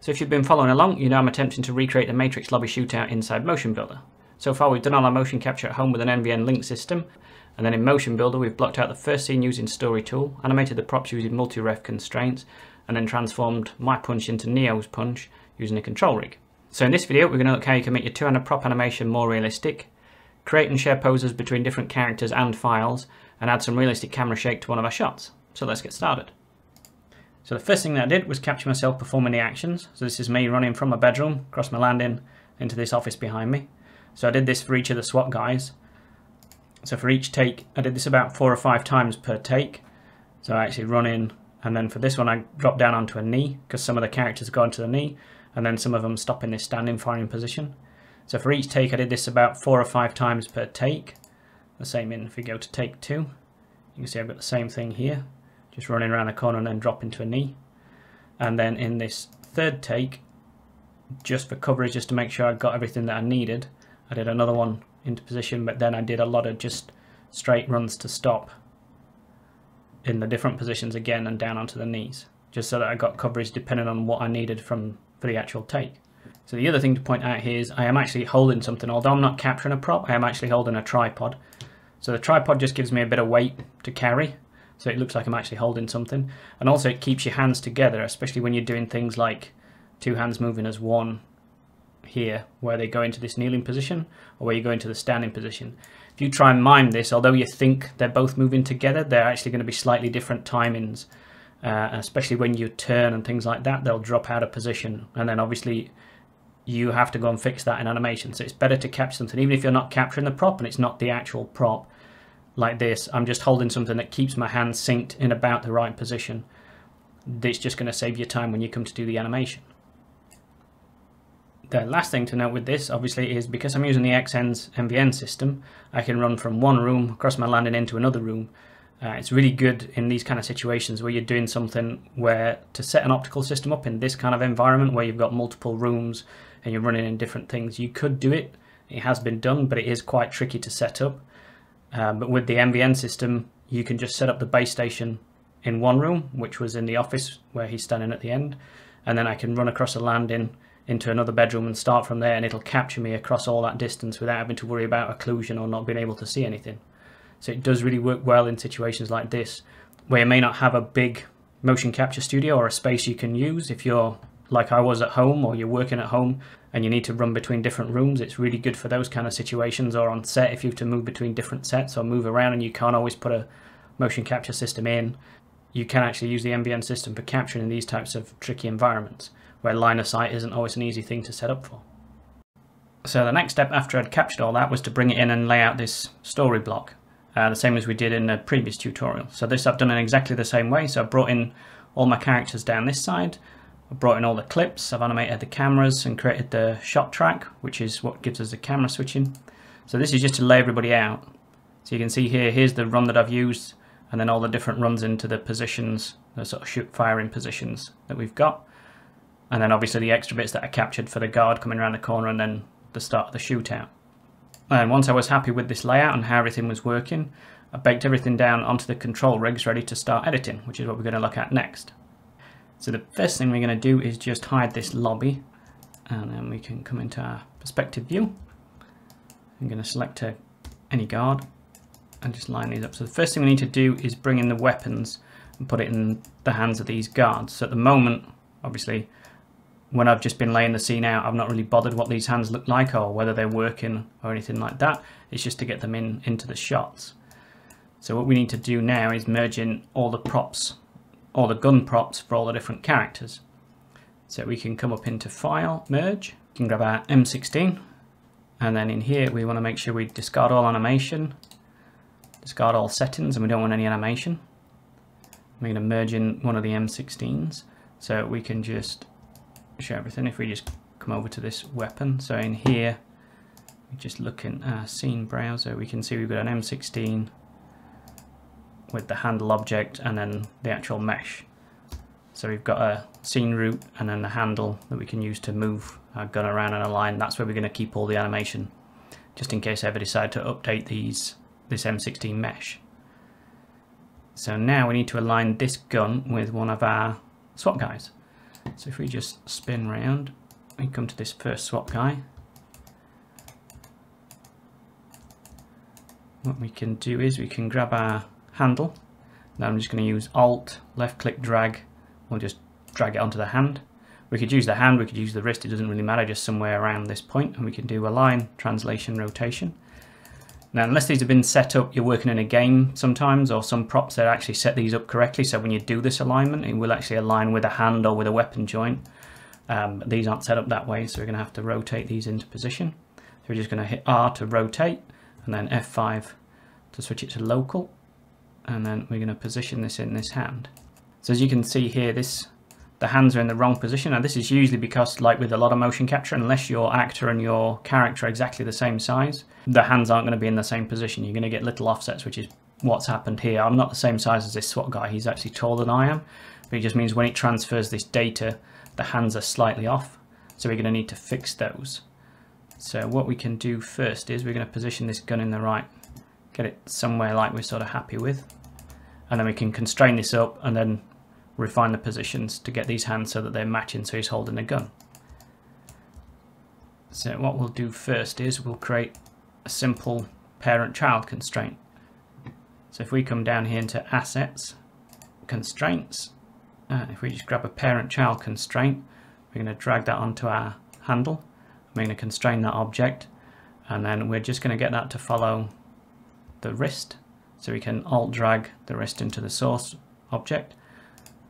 So if you've been following along, you know I'm attempting to recreate the Matrix lobby shootout inside MotionBuilder. So far we've done all our motion capture at home with an NVN link system, and then in MotionBuilder we've blocked out the first scene using Story Tool, animated the props using multi-ref constraints, and then transformed my punch into Neo's punch using a control rig. So in this video we're going to look how you can make your two-handed prop animation more realistic, create and share poses between different characters and files, and add some realistic camera shake to one of our shots. So let's get started. So the first thing that I did was capture myself performing the actions. So this is me running from my bedroom, across my landing, into this office behind me. So I did this for each of the SWAT guys. So for each take, I did this about 4 or 5 times per take. So I actually run in, and then for this one I drop down onto a knee, because some of the characters go onto the knee, and then some of them stop in this standing firing position. So for each take I did this about 4 or 5 times per take. The same if we go to take 2. You can see I've got the same thing here. Just running around the corner and then drop into a knee. And then in this third take, just for coverage, just to make sure I got everything that I needed, I did another one into position, but then I did a lot of just straight runs to stop in the different positions again and down onto the knees, just so that I got coverage depending on what I needed for the actual take. So the other thing to point out here is I am actually holding something. Although I'm not capturing a prop, I am actually holding a tripod. So the tripod just gives me a bit of weight to carry, so it looks like I'm actually holding something. And also it keeps your hands together, especially when you're doing things like 2 hands moving as one here, where they go into this kneeling position, or where you go into the standing position. If you try and mime this, although you think they're both moving together, they're actually going to be slightly different timings. Especially when you turn and things like that, they'll drop out of position. And then obviously you have to go and fix that in animation. So it's better to capture something, even if you're not capturing the prop and it's not the actual prop. Like this, I'm just holding something that keeps my hands synced in about the right position. It's just going to save you time when you come to do the animation. The last thing to note with this, obviously, is because I'm using the XN's MVN system, I can run from one room across my landing into another room. It's really good in these kind of situations where you're doing something where to set an optical system up in this kind of environment where you've got multiple rooms and you're running in different things. You could do it. It has been done, but it is quite tricky to set up. But with the MVN system, you can just set up the base station in one room, which was in the office where he's standing at the end, and then I can run across a landing into another bedroom and start from there, and it'll capture me across all that distance without having to worry about occlusion or not being able to see anything. So it does really work well in situations like this, where you may not have a big motion capture studio or a space you can use. If you're like I was at home, or you're working at home and you need to run between different rooms, it's really good for those kind of situations. Or on set, if you have to move between different sets or move around and you can't always put a motion capture system in, you can actually use the MVN system for capturing in these types of tricky environments where line of sight isn't always an easy thing to set up for. So the next step after I'd captured all that was to bring it in and lay out this story block, the same as we did in the previous tutorial. So this I've done in exactly the same way. So I brought in all my characters down this side, I've brought in all the clips, I've animated the cameras and created the shot track, which is what gives us the camera switching. So this is just to lay everybody out. So you can see here, here's the run that I've used, and then all the different runs into the positions, the sort of firing positions that we've got. And then obviously the extra bits that I captured for the guard coming around the corner and then the start of the shootout. And once I was happy with this layout and how everything was working, I baked everything down onto the control rigs ready to start editing, which is what we're going to look at next. So the first thing we're going to do is just hide this lobby, and then we can come into our perspective view. I'm going to select any guard and just line these up. So the first thing we need to do is bring in the weapons and put it in the hands of these guards. So at the moment, obviously, when I've just been laying the scene out, I've not really bothered what these hands look like or whether they're working or anything like that. It's just to get them into the shots. So what we need to do now is merge in all the props, all the gun props for all the different characters. So we can come up into File, Merge, we can grab our M16, and then in here we want to make sure we discard all animation, discard all settings, and we don't want any animation. We're going to merge in one of the M16s, so we can just show everything. If we just come over to this weapon, so in here we just look in our scene browser, we can see we've got an M16 with the handle object and then the actual mesh. So we've got a scene root and then the handle that we can use to move our gun around in a line. That's where we're going to keep all the animation, just in case I ever decide to update this M16 mesh. So now we need to align this gun with one of our SWAT guys. So if we just spin round, we come to this first swap guy. What we can do is we can grab our handle. Now I'm just going to use Alt, left click, drag. We'll just drag it onto the hand. We could use the hand, we could use the wrist, it doesn't really matter, just somewhere around this point, and we can do align, translation, rotation. Now unless these have been set up, you're working in a game sometimes, or some props that actually set these up correctly, so when you do this alignment it will actually align with a hand or with a weapon joint. These aren't set up that way, so we're going to have to rotate these into position. So we're just going to hit R to rotate, and then F5 to switch it to local, and then we're going to position this in this hand. So as you can see here, the hands are in the wrong position. Now this is usually because, like with a lot of motion capture, unless your actor and your character are exactly the same size, the hands aren't going to be in the same position. You're going to get little offsets, which is what's happened here. I'm not the same size as this SWAT guy, he's actually taller than I am, but it just means when it transfers this data, the hands are slightly off, so we're going to need to fix those. So what we can do first is we're going to position this gun in the right, get it somewhere like we're sort of happy with, and then we can constrain this up and then refine the positions to get these hands so that they're matching, so he's holding the gun. So what we'll do first is we'll create a simple parent-child constraint. So if we come down here into Assets, Constraints, if we just grab a parent-child constraint, we're going to drag that onto our handle, we're going to constrain that object, and then we're just going to get that to follow the wrist, so we can alt drag the wrist into the source object,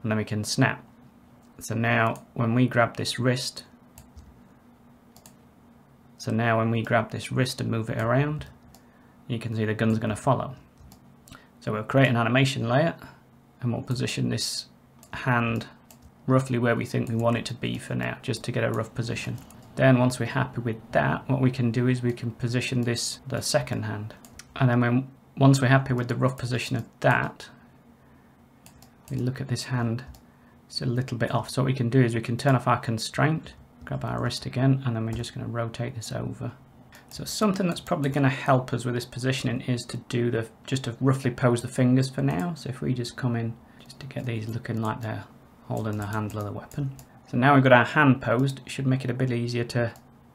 and then we can snap. So now when we grab this wrist, and move it around, you can see the gun's going to follow. So we'll create an animation layer, and we'll position this hand roughly where we think we want it to be for now, just to get a rough position. Then once we're happy with that, what we can do is we can position this, the second hand, and then once we're happy with the rough position of that, we look at this hand, it's a little bit off. So what we can do is we can turn off our constraint, grab our wrist again, and then we're just going to rotate this over. So something that's probably going to help us with this positioning is to do just to roughly pose the fingers for now. So if we just come in, just to get these looking like they're holding the handle of the weapon. So now we've got our hand posed, it should make it a bit easier to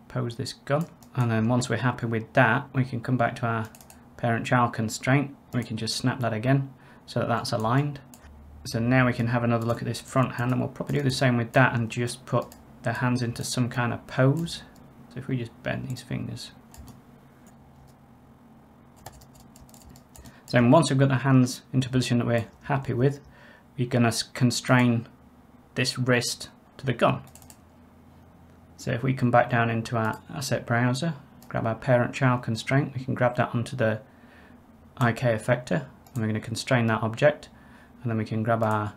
pose this gun. And then once we're happy with that, we can come back to our parent-child constraint, we can just snap that again so that that's aligned. So now we can have another look at this front hand, and we'll probably do the same with that and just put the hands into some kind of pose. So if we just bend these fingers. So once we've got the hands into a position that we're happy with, we're going to constrain this wrist to the gun. So if we come back down into our asset browser, grab our parent-child constraint, we can grab that onto the IK effector, and we're going to constrain that object, and then we can grab our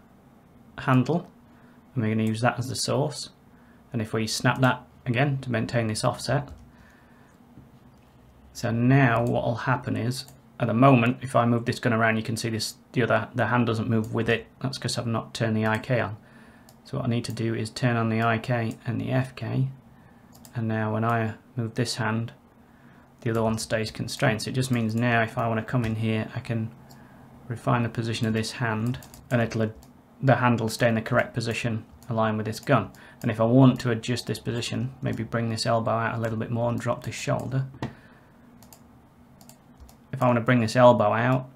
handle, and we're going to use that as the source. And if we snap that again to maintain this offset, so now what will happen is, at the moment, if I move this gun around, you can see the hand doesn't move with it. That's because I've not turned the IK on. So what I need to do is turn on the IK and the FK, and now when I move this hand, the other one stays constrained. So it just means now if I want to come in here, I can refine the position of this hand, and the hand will stay in the correct position aligned with this gun. And if I want to adjust this position, maybe bring this elbow out a little bit more and drop this shoulder. If I want to bring this elbow out,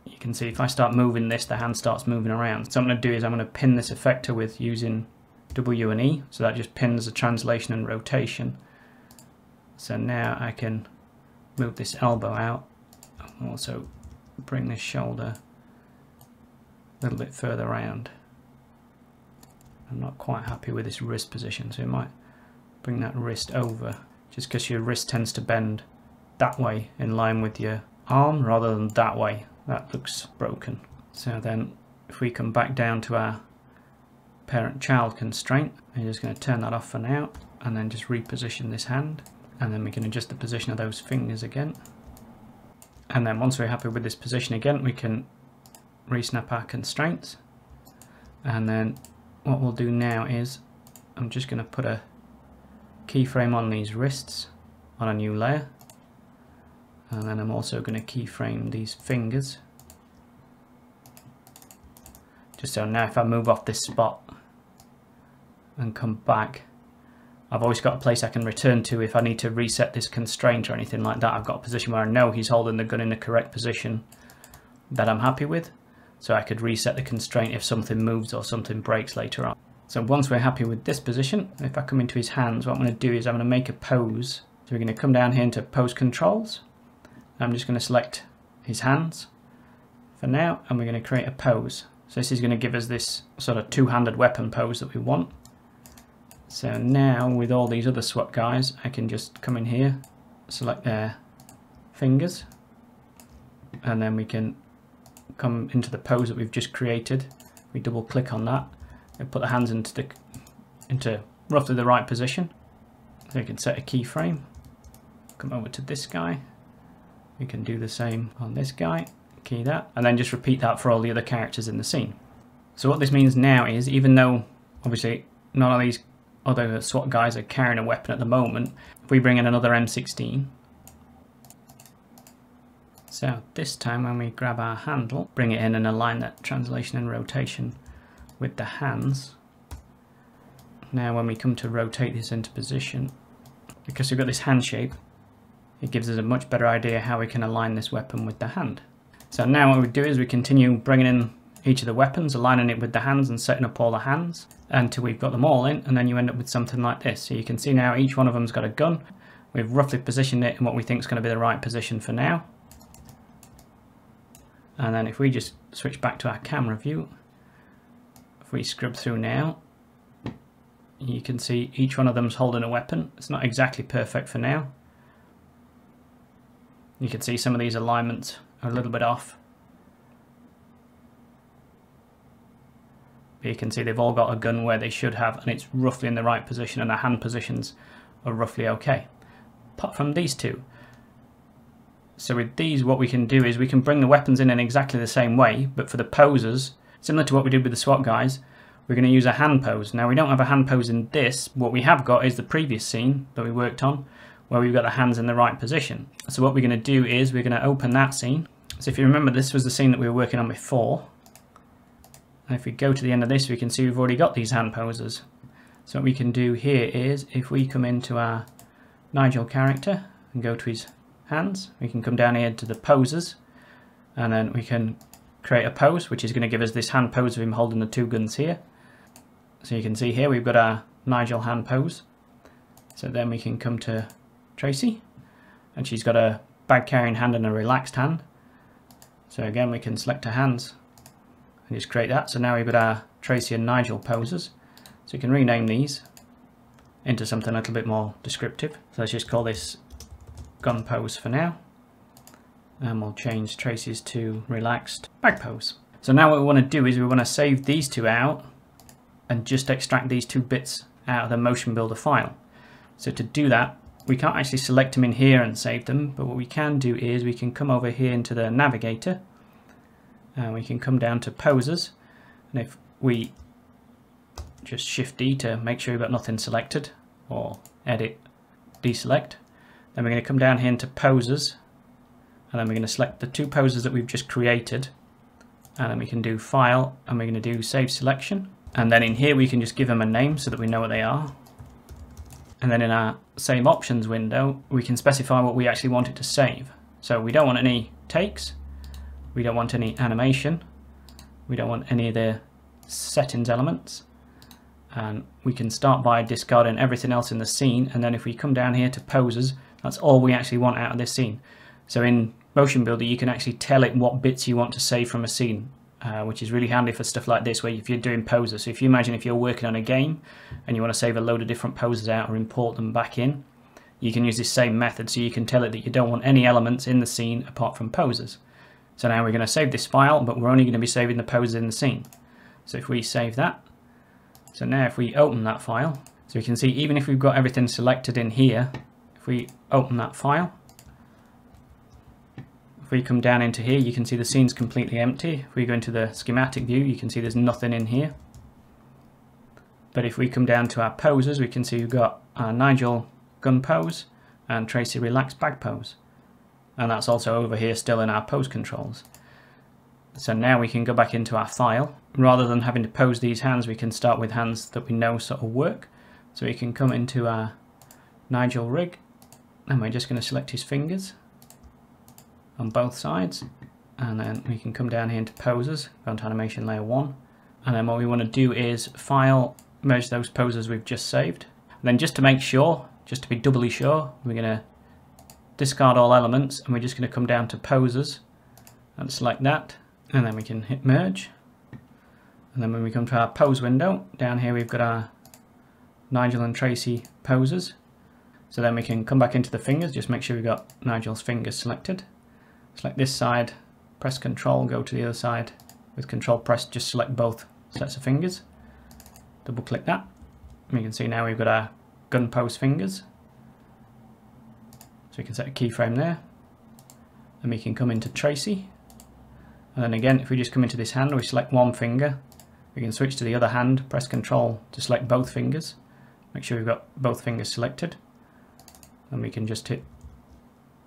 you can see if I start moving this, the hand starts moving around. So what I'm going to do is I'm going to pin this effector with using W and E, so that just pins the translation and rotation. So now I can move this elbow out, and also bring this shoulder a little bit further around. I'm not quite happy with this wrist position, so you might bring that wrist over, just because your wrist tends to bend that way in line with your arm rather than that way. That looks broken. So then if we come back down to our parent-child constraint, I'm just going to turn that off for now, and then just reposition this hand, and then we can adjust the position of those fingers again. And then once we're happy with this position again, we can re-snap our constraints. And then what we'll do now is I'm just going to put a keyframe on these wrists on a new layer, and then I'm also going to keyframe these fingers, just so now if I move off this spot, and come back, I've always got a place I can return to if I need to reset this constraint or anything like that. I've got a position where I know he's holding the gun in the correct position that I'm happy with, so I could reset the constraint if something moves or something breaks later on. So once we're happy with this position, if I come into his hands, what I'm going to do is I'm going to make a pose. So we're going to come down here into pose controls. I'm just going to select his hands for now, and we're going to create a pose. So this is going to give us this sort of two-handed weapon pose that we want. So now with all these other SWAT guys, I can just come in here, select their fingers, and then we can come into the pose that we've just created. We double click on that and put the hands into roughly the right position. So we can set a keyframe, come over to this guy, we can do the same on this guy, key that, and then just repeat that for all the other characters in the scene. So what this means now is, even though obviously none of these other SWAT guys are carrying a weapon at the moment, if we bring in another M16, so this time when we grab our handle, bring it in and align that translation and rotation with the hands. Now when we come to rotate this into position, because we've got this hand shape, it gives us a much better idea how we can align this weapon with the hand. So now what we do is we continue bringing in each of the weapons, aligning it with the hands and setting up all the hands until we've got them all in, and then you end up with something like this. So you can see now each one of them's got a gun. We've roughly positioned it in what we think is going to be the right position for now. And then if we just switch back to our camera view, if we scrub through now, you can see each one of them's holding a weapon. It's not exactly perfect for now. You can see some of these alignments are a little bit off. But you can see they've all got a gun where they should have, and it's roughly in the right position, and the hand positions are roughly okay. Apart from these two. So with these, what we can do is we can bring the weapons in exactly the same way, but for the poses, similar to what we did with the SWAT guys, we're going to use a hand pose. Now we don't have a hand pose in this. What we have got is the previous scene that we worked on, where we've got the hands in the right position. So what we're going to do is we're going to open that scene. So if you remember, this was the scene that we were working on before. And if we go to the end of this, we can see we've already got these hand poses. So what we can do here is, if we come into our Nigel character and go to his hands, we can come down here to the poses, and then we can create a pose, which is going to give us this hand pose of him holding the two guns here. So you can see here we've got our Nigel hand pose. So then we can come to Tracy, and she's got a bag carrying hand and a relaxed hand. So again, we can select her hands and just create that. So now we've got our Tracy and Nigel poses. So you can rename these into something a little bit more descriptive. So let's just call this gun pose for now, and we'll change Tracy's to relaxed bag pose. So now what we want to do is we want to save these two out and just extract these two bits out of the MotionBuilder file. So to do that, we can't actually select them in here and save them, but what we can do is we can come over here into the navigator, and we can come down to poses, and if we just Shift D to make sure we've got nothing selected, or edit deselect, then we're going to come down here into poses, and then we're going to select the two poses that we've just created, and then we can do file, and we're going to do save selection, and then in here we can just give them a name so that we know what they are. And then in our save options window, we can specify what we actually want it to save. So we don't want any takes, we don't want any animation, we don't want any of the settings elements, and we can start by discarding everything else in the scene. And then if we come down here to poses, that's all we actually want out of this scene. So in MotionBuilder, you can actually tell it what bits you want to save from a scene, which is really handy for stuff like this, where if you're doing poses. So if you imagine if you're working on a game and you want to save a load of different poses out or import them back in, you can use this same method. So you can tell it that you don't want any elements in the scene apart from poses. So now we're going to save this file, but we're only going to be saving the poses in the scene. So if we save that, so now if we open that file, so we can see even if we've got everything selected in here, if we open that file, if we come down into here, you can see the scene's completely empty. If we go into the schematic view, you can see there's nothing in here. But if we come down to our poses, we can see we've got our Nigel gun pose and Tracy relaxed bag pose. And that's also over here still in our pose controls. So now we can go back into our file. Rather than having to pose these hands, we can start with hands that we know sort of work. So we can come into our Nigel rig, and we're just going to select his fingers on both sides, and then we can come down here into poses, go into animation layer 1, and then what we want to do is file, merge those poses we've just saved. And then just to make sure, just to be doubly sure, we're going to discard all elements, and we're just going to come down to poses and select that, and then we can hit merge. And then when we come to our pose window, down here we've got our Nigel and Tracy poses. So then we can come back into the fingers, just make sure we've got Nigel's fingers selected. Select this side, press Control, go to the other side. With Control pressed, just select both sets of fingers. Double click that. And you can see now we've got our gun pose fingers. So we can set a keyframe there. And we can come into Tracy. And then again, if we just come into this hand, we select one finger. We can switch to the other hand, press Control to select both fingers. Make sure we've got both fingers selected. And we can just hit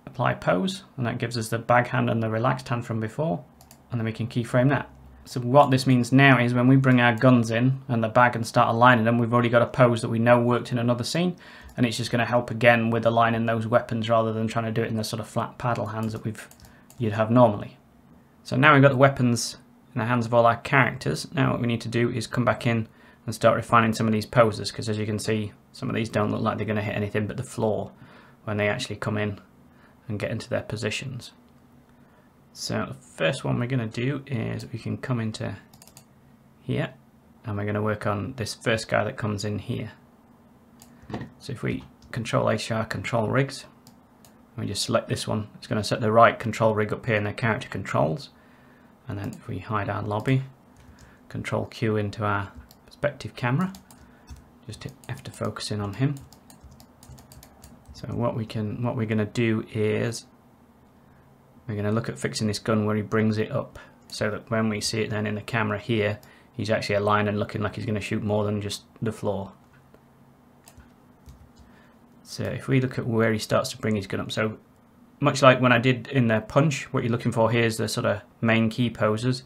Apply Pose, and that gives us the bag hand and the relaxed hand from before. And then we can keyframe that. So what this means now is when we bring our guns in and the bag and start aligning them, we've already got a pose that we know worked in another scene, and it's just going to help again with aligning those weapons rather than trying to do it in the sort of flat paddle hands that you'd have normally. So now we've got the weapons in the hands of all our characters. Now what we need to do is come back in and start refining some of these poses, because as you can see, some of these don't look like they're going to hit anything but the floor when they actually come in and get into their positions. So the first one we're going to do is we can come into here, and we're going to work on this first guy that comes in here. So if we Control H our control rigs, and we just select this one, it's going to set the right control rig up here in the character controls. And then if we hide our lobby, Control Q into our perspective camera, just hit F to focus in on him. So what we're going to do is we're going to look at fixing this gun where he brings it up, so that when we see it then in the camera here, he's actually aligned and looking like he's going to shoot more than just the floor. So if we look at where he starts to bring his gun up, so much like when I did in the punch, what you're looking for here is the sort of main key poses.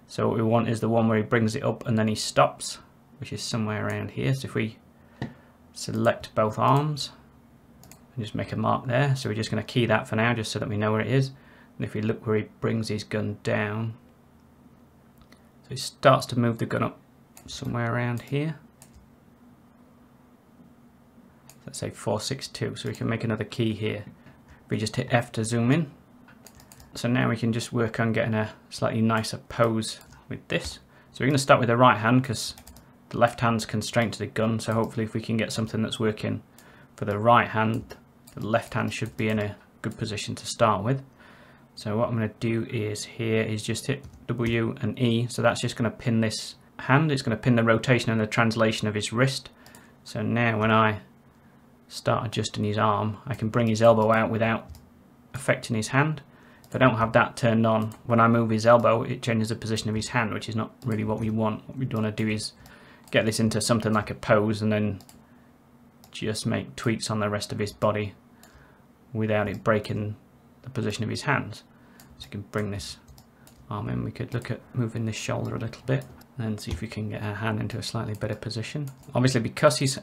So what we want is the one where he brings it up and then he stops, which is somewhere around here. So if we select both arms and just make a mark there, so we're just going to key that for now just so that we know where it is. And if we look where he brings his gun down, so he starts to move the gun up somewhere around here. Let's say 462, so we can make another key here. We just hit F to zoom in. So now we can just work on getting a slightly nicer pose with this. So we're going to start with the right hand because the left hand's constrained to the gun, so hopefully if we can get something that's working for the right hand, the left hand should be in a good position to start with. So what I'm going to do is here is just hit W and E, so that's just going to pin this hand, it's going to pin the rotation and the translation of his wrist. So now when I start adjusting his arm, I can bring his elbow out without affecting his hand. If I don't have that turned on, when I move his elbow it changes the position of his hand, which is not really what we want. What we want to do is get this into something like a pose and then just make tweaks on the rest of his body without it breaking the position of his hands. So you can bring this arm in. We could look at moving this shoulder a little bit and see if we can get our hand into a slightly better position. Obviously because his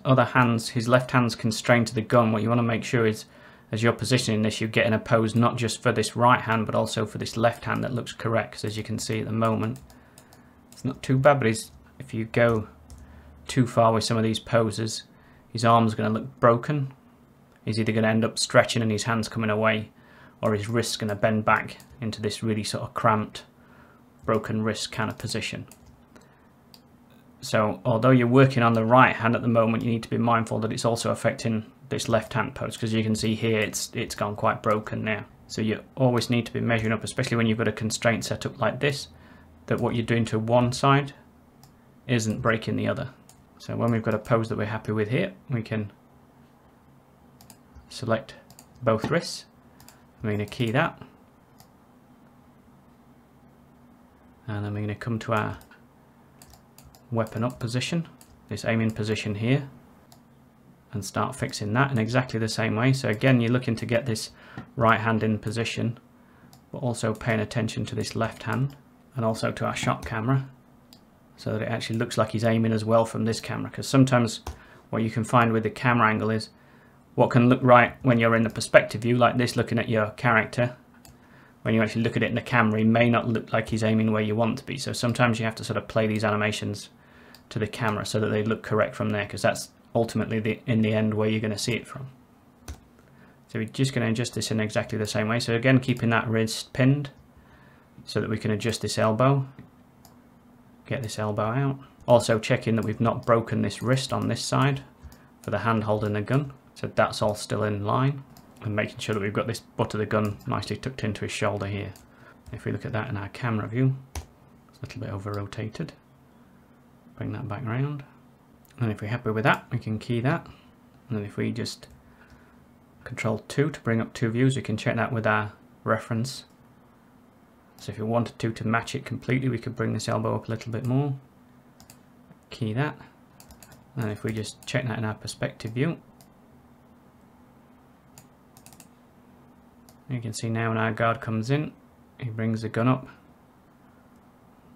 left hand's constrained to the gun, what you want to make sure is as you're positioning this, you get in a pose not just for this right hand but also for this left hand that looks correct. Because as you can see at the moment, it's not too bad, but if you go too far with some of these poses, his arm's going to look broken. He's either going to end up stretching and his hand's coming away, or his wrist's going to bend back into this really sort of cramped, broken wrist kind of position. So although you're working on the right hand at the moment, you need to be mindful that it's also affecting this left hand pose, because you can see here it's gone quite broken now. So you always need to be measuring up, especially when you've got a constraint set up like this, that what you're doing to one side isn't breaking the other. So when we've got a pose that we're happy with here, we can select both wrists. We're going to key that, and then we're going to come to our weapon up position, this aiming position here, and start fixing that in exactly the same way. So again, you're looking to get this right hand in position, but also paying attention to this left hand and also to our shot camera, so that it actually looks like he's aiming as well from this camera. Because sometimes what you can find with the camera angle is what can look right when you're in the perspective view, like this, looking at your character. When you actually look at it in the camera, he may not look like he's aiming where you want to be. So sometimes you have to sort of play these animations to the camera so that they look correct from there, because that's ultimately in the end where you're going to see it from. So we're just going to adjust this in exactly the same way. So again, keeping that wrist pinned so that we can adjust this elbow, get this elbow out. Also checking that we've not broken this wrist on this side for the hand holding the gun. So that's all still in line, and making sure that we've got this butt of the gun nicely tucked into his shoulder here. If we look at that in our camera view, it's a little bit over rotated. Bring that back round. And if we're happy with that, we can key that. And then if we just Control 2 to bring up two views, we can check that with our reference. So if you wanted to match it completely, we could bring this elbow up a little bit more. Key that. And if we just check that in our perspective view, you can see now when our guard comes in, he brings the gun up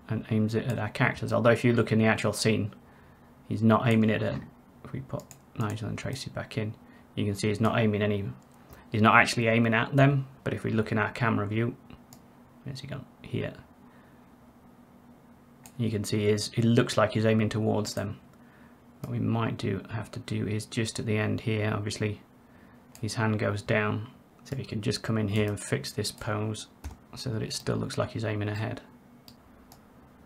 and aims it at our characters. Although if you look in the actual scene, he's not aiming it at, if we put Nigel and Tracy back in, you can see he's not aiming he's not actually aiming at them. But if we look in our camera view, where's he gone? Here. You can see it looks like he's aiming towards them. What we might have to do is just at the end here, obviously his hand goes down. So we can just come in here and fix this pose so that it still looks like he's aiming ahead.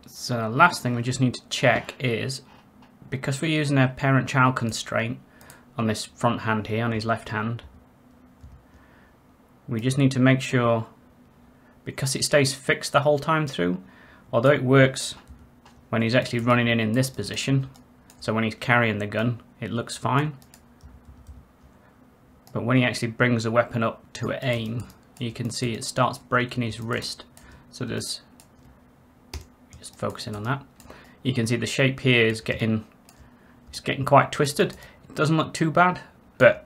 So the last thing we just need to check is, because we're using a parent-child constraint on this front hand here, on his left hand, we just need to make sure, because it stays fixed the whole time through, although it works when he's actually running in this position, so when he's carrying the gun, it looks fine. But when he actually brings the weapon up to aim, you can see it starts breaking his wrist. So there's, just focusing on that, you can see the shape here is getting quite twisted. It doesn't look too bad, but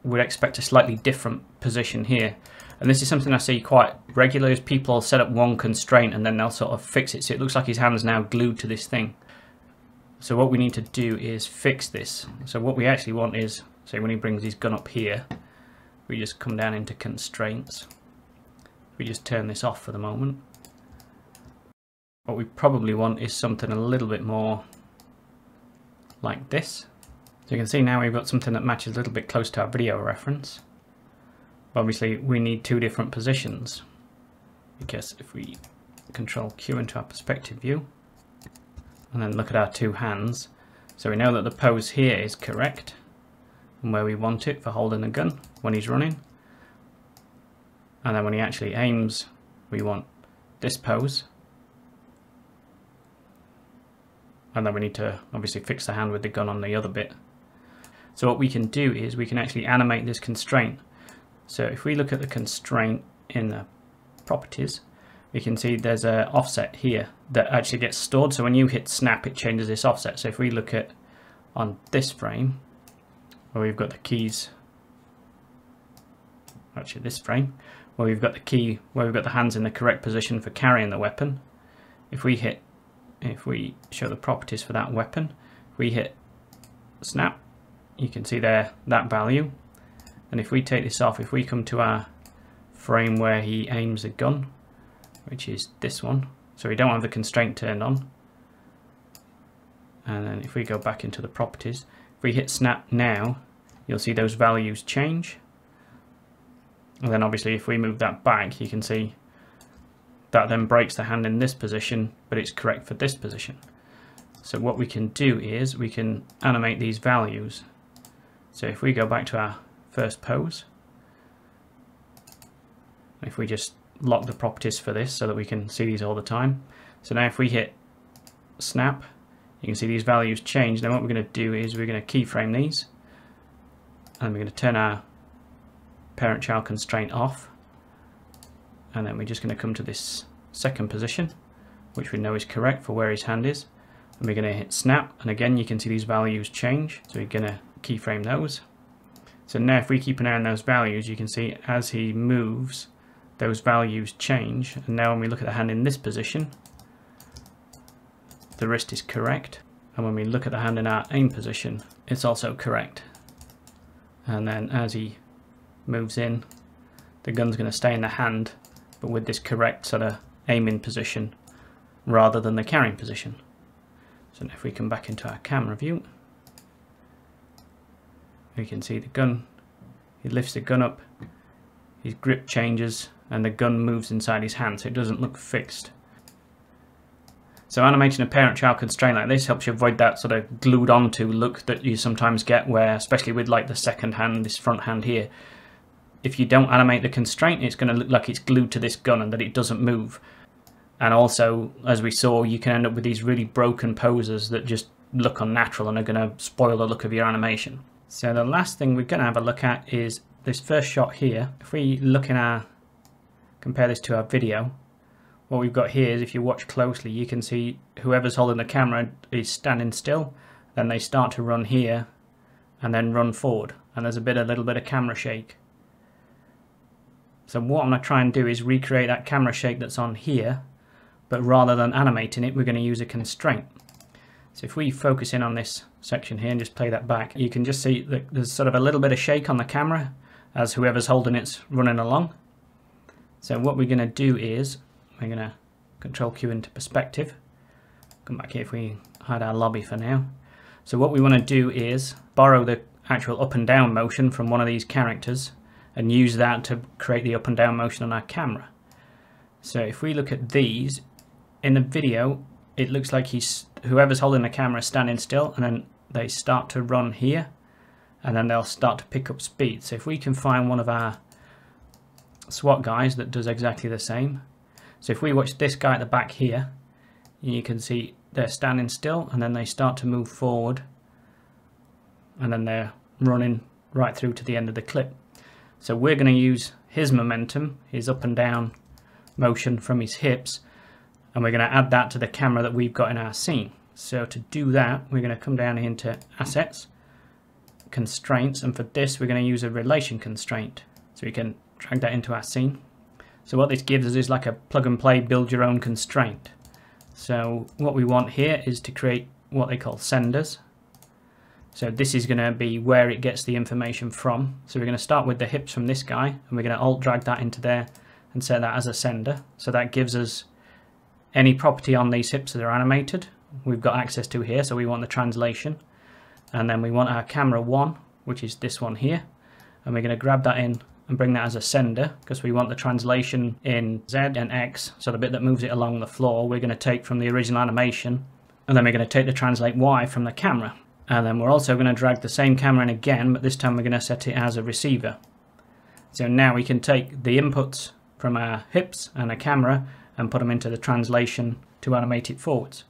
we'd expect a slightly different position here. And this is something I see quite regularly, is people set up one constraint and then they'll sort of fix it. So it looks like his hand's now glued to this thing. So what we need to do is fix this. So what we actually want is, say when he brings his gun up here, we just come down into constraints. We just turn this off for the moment. What we probably want is something a little bit more like this. So you can see now we've got something that matches a little bit close to our video reference. But obviously we need two different positions, because if we Control Q into our perspective view and then look at our two hands, so we know that the pose here is correct and where we want it for holding the gun when he's running. And then when he actually aims, we want this pose. And then we need to obviously fix the hand with the gun on the other bit. So what we can do is we can actually animate this constraint. So if we look at the constraint in the properties, we can see there's an offset here that actually gets stored. So when you hit snap, it changes this offset. So if we look at on this frame, where we've got the keys, actually this frame, where we've got the key, where we've got the hands in the correct position for carrying the weapon, if we show the properties for that weapon, if we hit snap, you can see there that value. And if we take this off, if we come to our frame where he aims a gun, which is this one, so we don't have the constraint turned on, and then if we go back into the properties, if we hit snap now, you'll see those values change. And then obviously if we move that back, you can see that then breaks the hand in this position, but it's correct for this position. So what we can do is we can animate these values. So if we go back to our first pose, if we just lock the properties for this so that we can see these all the time. So now if we hit snap, you can see these values change. Then what we're going to do is we're going to keyframe these, and we're going to turn our parent-child constraint off, and then we're just going to come to this second position, which we know is correct for where his hand is, and we're going to hit snap, and again you can see these values change, so we're going to keyframe those. So now if we keep an eye on those values, you can see as he moves, those values change, and now when we look at the hand in this position, the wrist is correct. And when we look at the hand in our aim position, it's also correct. And then as he moves in, the gun's going to stay in the hand, but with this correct sort of aiming position rather than the carrying position. So if we come back into our camera view, we can see the gun. He lifts the gun up, his grip changes, and the gun moves inside his hand, so it doesn't look fixed. So animating a parent-child constraint like this helps you avoid that sort of glued onto look that you sometimes get where, especially with like the second hand, this front hand here, if you don't animate the constraint, it's going to look like it's glued to this gun and that it doesn't move. And also, as we saw, you can end up with these really broken poses that just look unnatural and are going to spoil the look of your animation. So the last thing we're going to have a look at is this first shot here. If we look in our, compare this to our video, what we've got here is, if you watch closely, you can see whoever's holding the camera is standing still, then they start to run here and then run forward, and there's a little bit of camera shake. So what I'm going to try and do is recreate that camera shake that's on here, but rather than animating it, we're going to use a constraint. So if we focus in on this section here and just play that back, you can just see that there's sort of a little bit of shake on the camera as whoever's holding it's running along. So what we're going to do is, we're going to Control Q into perspective. Come back here if we hide our lobby for now. So what we want to do is borrow the actual up and down motion from one of these characters and use that to create the up and down motion on our camera. So if we look at these, in the video it looks like whoever's holding the camera is standing still, and then they start to run here and then they'll start to pick up speed. So if we can find one of our SWAT guys that does exactly the same. So if we watch this guy at the back here, you can see they're standing still and then they start to move forward and then they're running right through to the end of the clip. So we're going to use his momentum, his up and down motion from his hips, and we're going to add that to the camera that we've got in our scene. So to do that, we're going to come down into Assets, Constraints, and for this we're going to use a relation constraint. So we can drag that into our scene. So what this gives us is like a plug and play build your own constraint. So what we want here is to create what they call senders. So this is going to be where it gets the information from. So we're going to start with the hips from this guy, and we're going to alt drag that into there and set that as a sender. So that gives us any property on these hips that are animated we've got access to here. So we want the translation, and then we want our camera 1, which is this one here, and we're going to grab that in and bring that as a sender because we want the translation in Z and X. So the bit that moves it along the floor we're going to take from the original animation, and then we're going to take the translate Y from the camera. And then we're also going to drag the same camera in again, but this time we're going to set it as a receiver. So now we can take the inputs from our hips and a camera and put them into the translation to animate it forwards.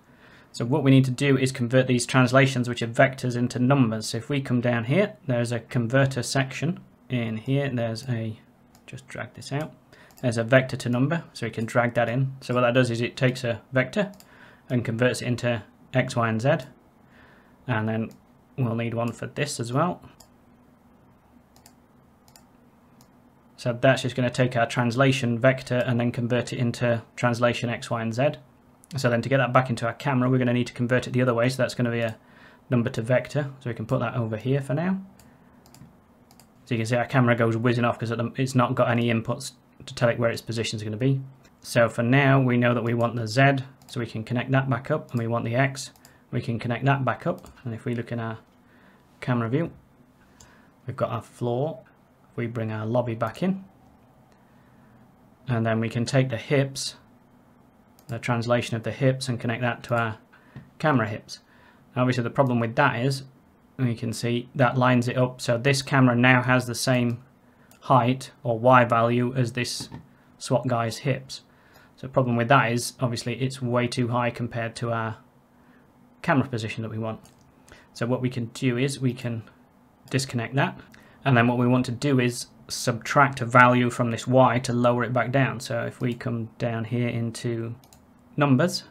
So what we need to do is convert these translations, which are vectors, into numbers. So if we come down here, there's a converter section. In here there's a, just drag this out, there's a vector to number, so we can drag that in. So what that does is it takes a vector and converts it into X, Y and Z, and then we'll need one for this as well. So that's just going to take our translation vector and then convert it into translation X, Y and Z. So then to get that back into our camera we're going to need to convert it the other way, so that's going to be a number to vector, so we can put that over here for now. So you can see our camera goes whizzing off because it's not got any inputs to tell it where its position is going to be. So for now we know that we want the Z, so we can connect that back up, and we want the X, we can connect that back up. And if we look in our camera view, we've got our floor. If we bring our lobby back in, and then we can take the hips, the translation of the hips, and connect that to our camera hips. Now obviously the problem with that is, and you can see that lines it up, so this camera now has the same height or Y value as this SWAT guy's hips. So the problem with that is obviously it's way too high compared to our camera position that we want. So what we can do is we can disconnect that, and then what we want to do is subtract a value from this Y to lower it back down. So if we come down here into numbers,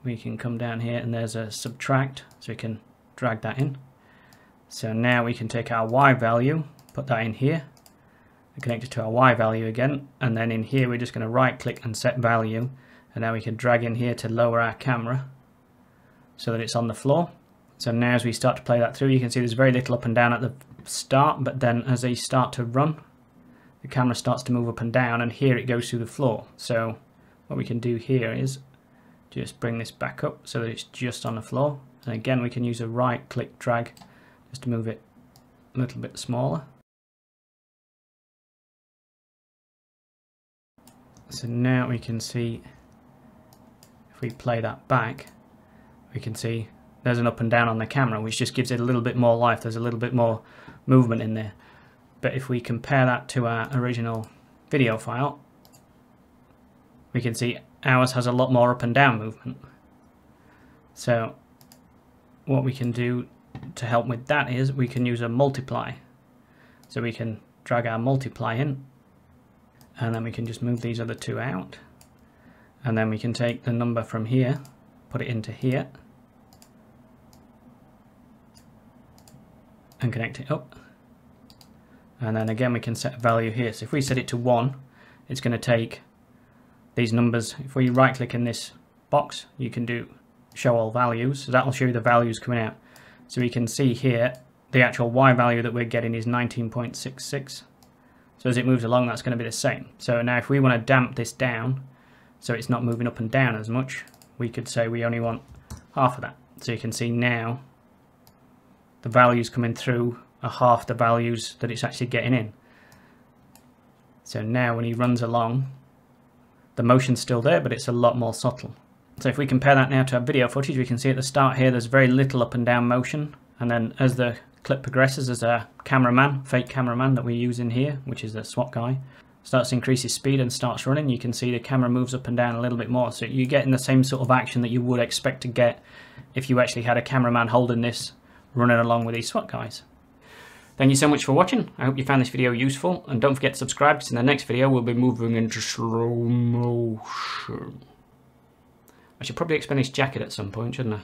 we can come down here and there's a subtract, so we can drag that in. So now we can take our Y value, put that in here, and connect it to our Y value again, and then in here we're just going to right click and set value, and now we can drag in here to lower our camera, so that it's on the floor. So now as we start to play that through, you can see there's very little up and down at the start, but then as they start to run, the camera starts to move up and down, and here it goes through the floor. So what we can do here is just bring this back up so that it's just on the floor. And again, we can use a right click drag just to move it a little bit smaller. So now we can see, if we play that back, we can see there's an up and down on the camera, which just gives it a little bit more life. There's a little bit more movement in there. But if we compare that to our original video file, we can see ours has a lot more up and down movement. So what we can do to help with that is we can use a multiply. So we can drag our multiply in, and then we can just move these other two out, and then we can take the number from here, put it into here, and connect it up. And then again we can set a value here. So if we set it to 1, it's going to take these numbers. If we right click in this box, you can do show all values, so that will show you the values coming out. So we can see here the actual Y value that we're getting is 19.66. So as it moves along, that's going to be the same. So now if we want to damp this down so it's not moving up and down as much, we could say we only want half of that. So you can see now the values coming through are half the values that it's actually getting in. So now when he runs along, the motion's still there, but it's a lot more subtle. So if we compare that now to our video footage, we can see at the start here there's very little up and down motion, and then as the clip progresses, as our cameraman, fake cameraman that we use in here, which is the SWAT guy, starts to increase his speed and starts running, you can see the camera moves up and down a little bit more. So you're getting the same sort of action that you would expect to get if you actually had a cameraman holding this, running along with these SWAT guys. Thank you so much for watching. I hope you found this video useful, and don't forget to subscribe, because in the next video we'll be moving into slow motion. I should probably expand this jacket at some point, shouldn't I?